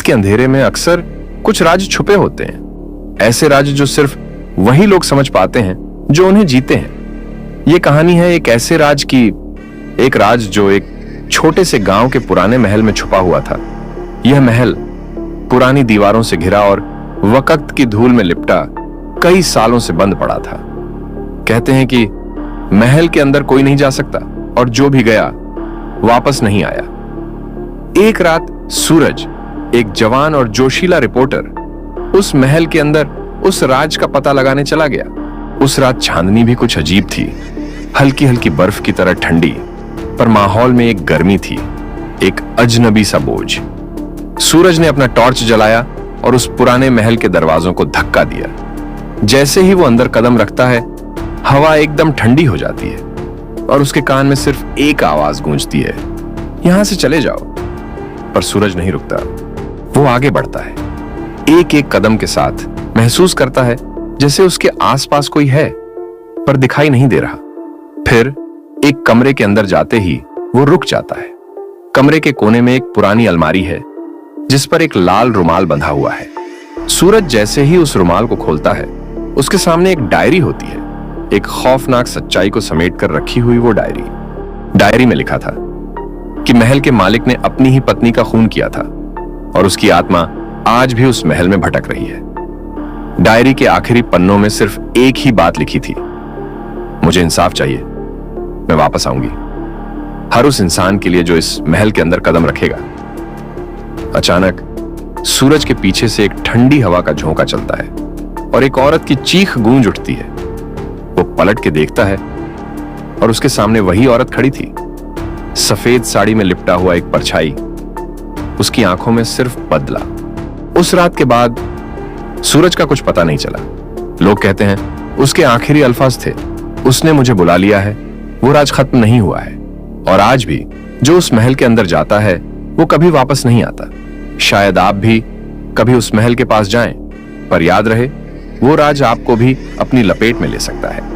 के अंधेरे में अक्सर कुछ राज छुपे होते हैं, ऐसे राज जो सिर्फ वही लोग समझ पाते हैं जो उन्हें जीते हैं। ये कहानी है एक ऐसे राज की, एक राज जो एक छोटे से गांव के पुराने महल में छुपा हुआ था। यह महल पुरानी दीवारों से घिरा और वक्त की धूल में लिपटा कई सालों से बंद पड़ा था। कहते हैं कि महल के अंदर कोई नहीं जा सकता और जो भी गया वापस नहीं आया। एक रात सूरज, एक जवान और जोशीला रिपोर्टर, उस महल के अंदर उस राज का पता लगाने चला गया। उस रात चांदनी भी कुछ अजीब थी, हल्की हल्की बर्फ की तरह ठंडी, पर माहौल में एक गर्मी थी, एक अजनबी सा बोझ। सूरज ने अपना टॉर्च जलाया और उस पुराने महल के दरवाजों को धक्का दिया। जैसे ही वो अंदर कदम रखता है, हवा एकदम ठंडी हो जाती है और उसके कान में सिर्फ एक आवाज गूंजती है, यहां से चले जाओ। पर सूरज नहीं रुकता, वो आगे बढ़ता है, एक एक कदम के साथ महसूस करता है जैसे उसके आसपास कोई है पर दिखाई नहीं दे रहा। फिर एक कमरे के अंदर जाते ही वो रुक जाता है। कमरे के कोने में एक पुरानी अलमारी है जिस पर एक लाल रुमाल बंधा हुआ है। सूरज जैसे ही उस रुमाल को खोलता है, उसके सामने एक डायरी होती है, एक खौफनाक सच्चाई को समेट कर रखी हुई वो डायरी में लिखा था कि महल के मालिक ने अपनी ही पत्नी का खून किया था और उसकी आत्मा आज भी उस महल में भटक रही है। डायरी के आखिरी पन्नों में सिर्फ एक ही बात लिखी थी, मुझे इंसाफ चाहिए, मैं वापस आऊंगी, हर उस इंसान के लिए जो इस महल के अंदर कदम रखेगा। अचानक सूरज के पीछे से एक ठंडी हवा का झोंका चलता है और एक औरत की चीख गूंज उठती है। वो पलट के देखता है और उसके सामने वही औरत खड़ी थी, सफेद साड़ी में लिपटा हुआ एक परछाई, उसकी आंखों में सिर्फ बदला। उस रात के बाद सूरज का कुछ पता नहीं चला। लोग कहते हैं उसके आखिरी अल्फाज थे, उसने मुझे बुला लिया है, वो राज खत्म नहीं हुआ है। और आज भी जो उस महल के अंदर जाता है वो कभी वापस नहीं आता। शायद आप भी कभी उस महल के पास जाएं, पर याद रहे वो राज आपको भी अपनी लपेट में ले सकता है।